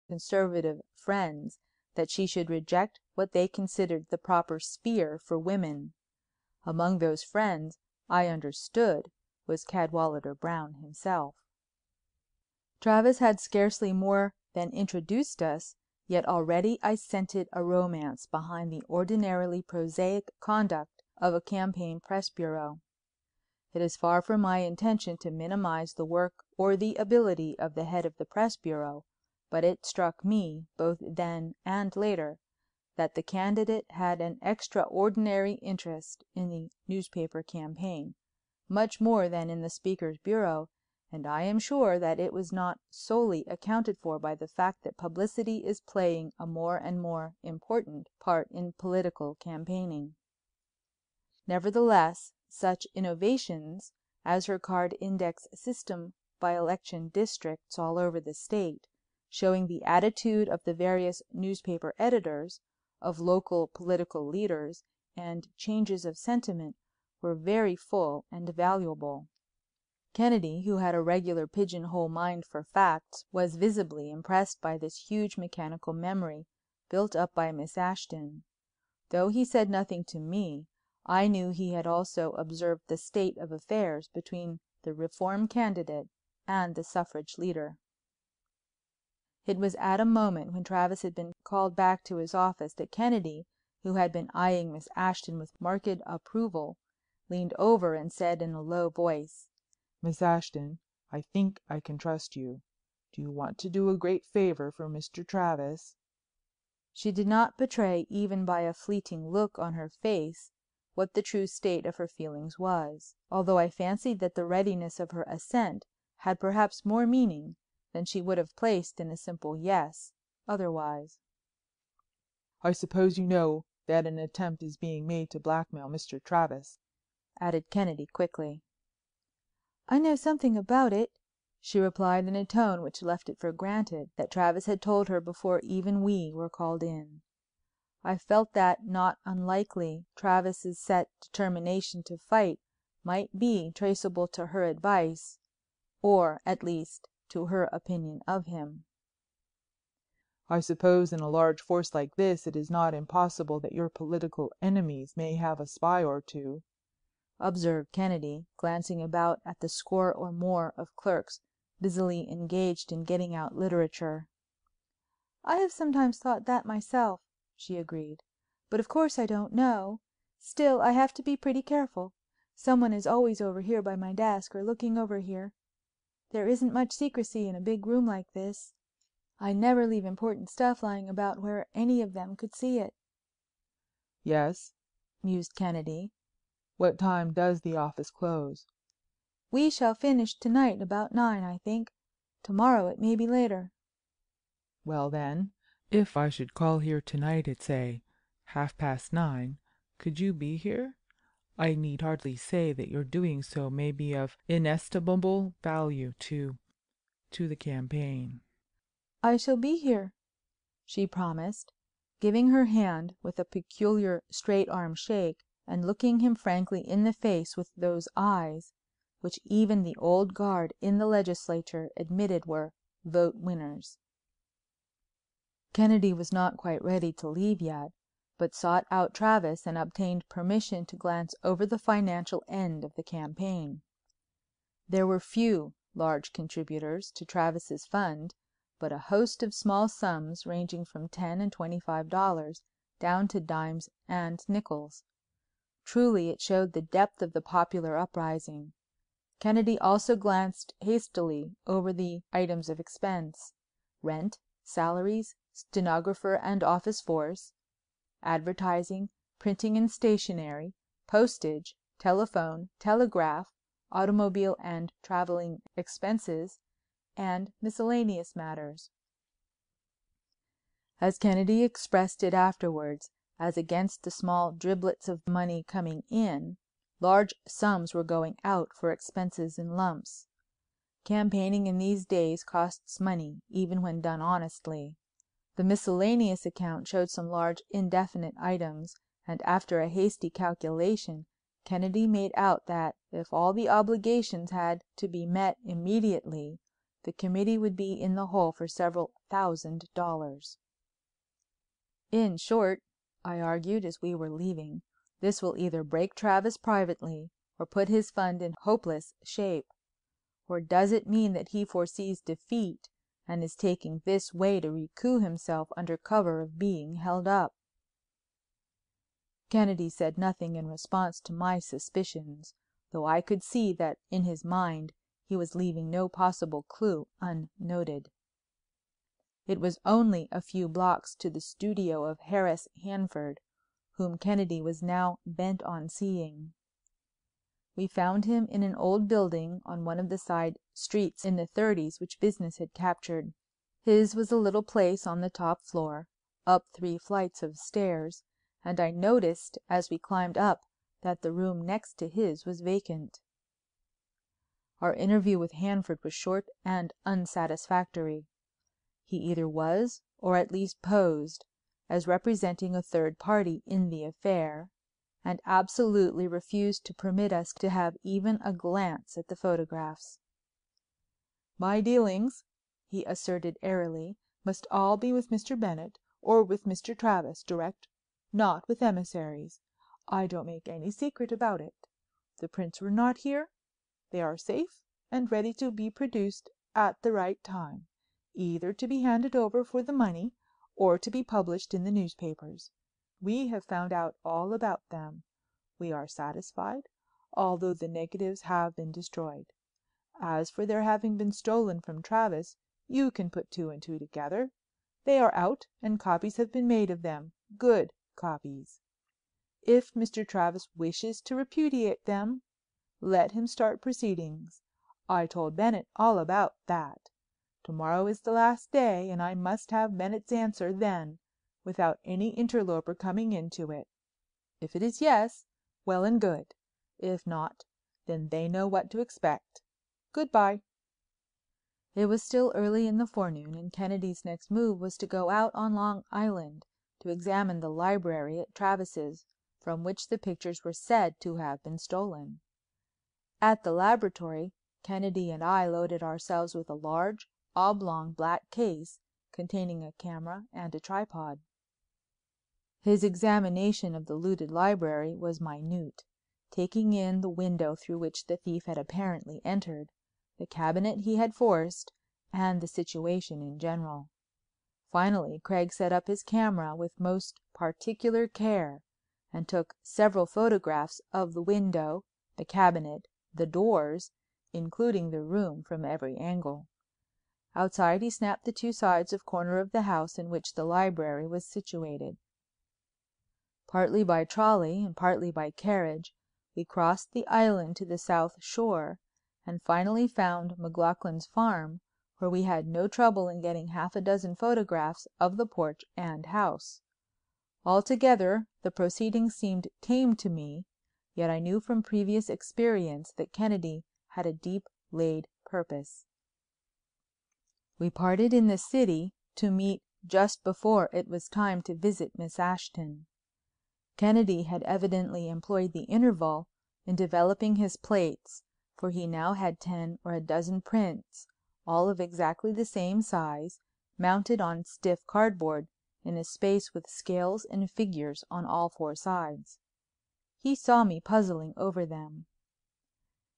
conservative friends that she should reject what they considered the proper sphere for women. Among those friends, I understood, was Cadwallader Brown himself. Travis had scarcely more than introduced us, yet already I scented a romance behind the ordinarily prosaic conduct of a campaign press bureau. It is far from my intention to minimize the work or the ability of the head of the press bureau, but it struck me, both then and later, that the candidate had an extraordinary interest in the newspaper campaign, much more than in the Speaker's bureau, and I am sure that it was not solely accounted for by the fact that publicity is playing a more and more important part in political campaigning. Nevertheless, such innovations as her card index system by election districts all over the state, showing the attitude of the various newspaper editors, of local political leaders, and changes of sentiment, were very full and valuable. Kennedy, who had a regular pigeon-hole mind for facts, was visibly impressed by this huge mechanical memory built up by Miss Ashton. Though he said nothing to me, I knew he had also observed the state of affairs between the reform candidate and the suffrage leader. It was at a moment when Travis had been called back to his office that Kennedy, who had been eyeing Miss Ashton with marked approval, leaned over and said in a low voice, "Miss Ashton, I think I can trust you. Do you want to do a great favor for Mr. Travis?" She did not betray even by a fleeting look on her face what the true state of her feelings was, although I fancied that the readiness of her assent had perhaps more meaning than she would have placed in a simple yes otherwise. "I suppose you know that an attempt is being made to blackmail Mr. Travis," added Kennedy quickly. "I know something about it," she replied in a tone which left it for granted that Travis had told her before even we were called in. I felt that, not unlikely, Travis's set determination to fight might be traceable to her advice, or, at least, to her opinion of him. "I suppose in a large force like this it is not impossible that your political enemies may have a spy or two," observed Kennedy, glancing about at the score or more of clerks busily engaged in getting out literature. "I have sometimes thought that myself," she agreed, "but of course I don't know. Still, I have to be pretty careful. Someone is always over here by my desk or looking over here. There isn't much secrecy in a big room like this. I never leave important stuff lying about where any of them could see it." "Yes," mused Kennedy. "What time does the office close?" "We shall finish tonight about 9, I think. Tomorrow it may be later." "Well, then, if I should call here tonight at, say, 9:30, could you be here? I need hardly say that your doing so may be of inestimable value to the campaign." "I shall be here," she promised, giving her hand with a peculiar straight-arm shake and looking him frankly in the face with those eyes which even the old guard in the legislature admitted were vote winners. Kennedy was not quite ready to leave yet, but sought out Travis and obtained permission to glance over the financial end of the campaign. There were few large contributors to Travis's fund, but a host of small sums ranging from $10 and $25 down to dimes and nickels. Truly it showed the depth of the popular uprising. Kennedy also glanced hastily over the items of expense: rent, salaries, stenographer and office force, advertising, printing and stationery, postage, telephone, telegraph, automobile and traveling expenses, and miscellaneous matters. As Kennedy expressed it afterwards, as against the small driblets of money coming in, large sums were going out for expenses in lumps. Campaigning in these days costs money, even when done honestly. The miscellaneous account showed some large indefinite items, and after a hasty calculation Kennedy made out that, if all the obligations had to be met immediately, the committee would be in the hole for several $1,000. In short, I argued as we were leaving, this will either break Travis privately or put his fund in hopeless shape. Or does it mean that he foresees defeat and is taking this way to recoup himself under cover of being held up? Kennedy said nothing in response to my suspicions, though I could see that in his mind he was leaving no possible clue unnoted. It was only a few blocks to the studio of Harris Hanford, whom Kennedy was now bent on seeing. We found him in an old building on one of the side streets in the 30s which business had captured. His was a little place on the top floor, up 3 flights of stairs, and I noticed as we climbed up that the room next to his was vacant. Our interview with Hanford was short and unsatisfactory. He either was, or at least posed, as representing a third party in the affair, and absolutely refused to permit us to have even a glance at the photographs. "My dealings," he asserted airily, "must all be with Mr. Bennet or with Mr. Travis direct, not with emissaries. I don't make any secret about it. The prints were not here. They are safe and ready to be produced at the right time, either to be handed over for the money or to be published in the newspapers. We have found out all about them. We are satisfied, although the negatives have been destroyed. As for their having been stolen from Travis, you can put 2 and 2 together. They are out and copies have been made of them, good copies. If Mr. Travis wishes to repudiate them, let him start proceedings. I told Bennet all about that. Tomorrow is the last day, and I must have Bennet's answer then, without any interloper coming into it. If it is yes, well and good. If not, then they know what to expect. Goodbye." It was still early in the forenoon, and Kennedy's next move was to go out on Long Island to examine the library at Travis's, from which the pictures were said to have been stolen. At the laboratory, Kennedy and I loaded ourselves with a large, oblong black case containing a camera and a tripod. His examination of the looted library was minute, taking in the window through which the thief had apparently entered, the cabinet he had forced, and the situation in general. Finally Craig set up his camera with most particular care and took several photographs of the window, the cabinet, the doors, including the room, from every angle. Outside he snapped the 2 sides of corner of the house in which the library was situated. Partly by trolley and partly by carriage, we crossed the island to the south shore and finally found McLaughlin's farm, where we had no trouble in getting half a dozen photographs of the porch and house. Altogether the proceedings seemed tame to me, yet I knew from previous experience that Kennedy had a deep-laid purpose. We parted in the city to meet just before it was time to visit Miss Ashton. Kennedy had evidently employed the interval in developing his plates, for he now had 10 or a dozen prints, all of exactly the same size, mounted on stiff cardboard in a space with scales and figures on all 4 sides. He saw me puzzling over them.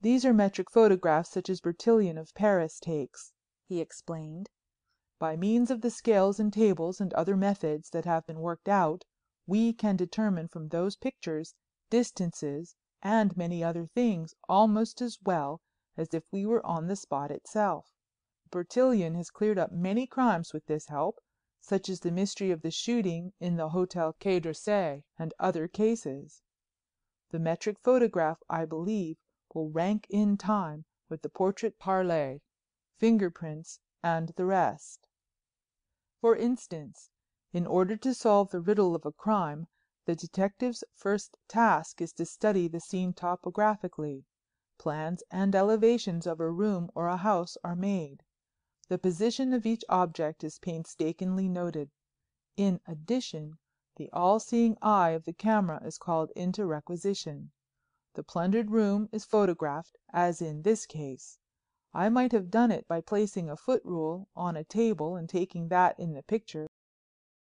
"These are metric photographs such as Bertillon of Paris takes," he explained. "By means of the scales and tables and other methods that have been worked out, we can determine from those pictures distances and many other things almost as well as if we were on the spot itself. Bertillon has cleared up many crimes with this help, such as the mystery of the shooting in the Hotel Quai d'Orsay and other cases. The metric photograph, I believe, will rank in time with the portrait parlé, fingerprints, and the rest. For instance, in order to solve the riddle of a crime, the detective's first task is to study the scene topographically. Plans and elevations of a room or a house are made. The position of each object is painstakingly noted. In addition, the all-seeing eye of the camera is called into requisition. The plundered room is photographed, as in this case. I might have done it by placing a foot rule on a table and taking that in the picture.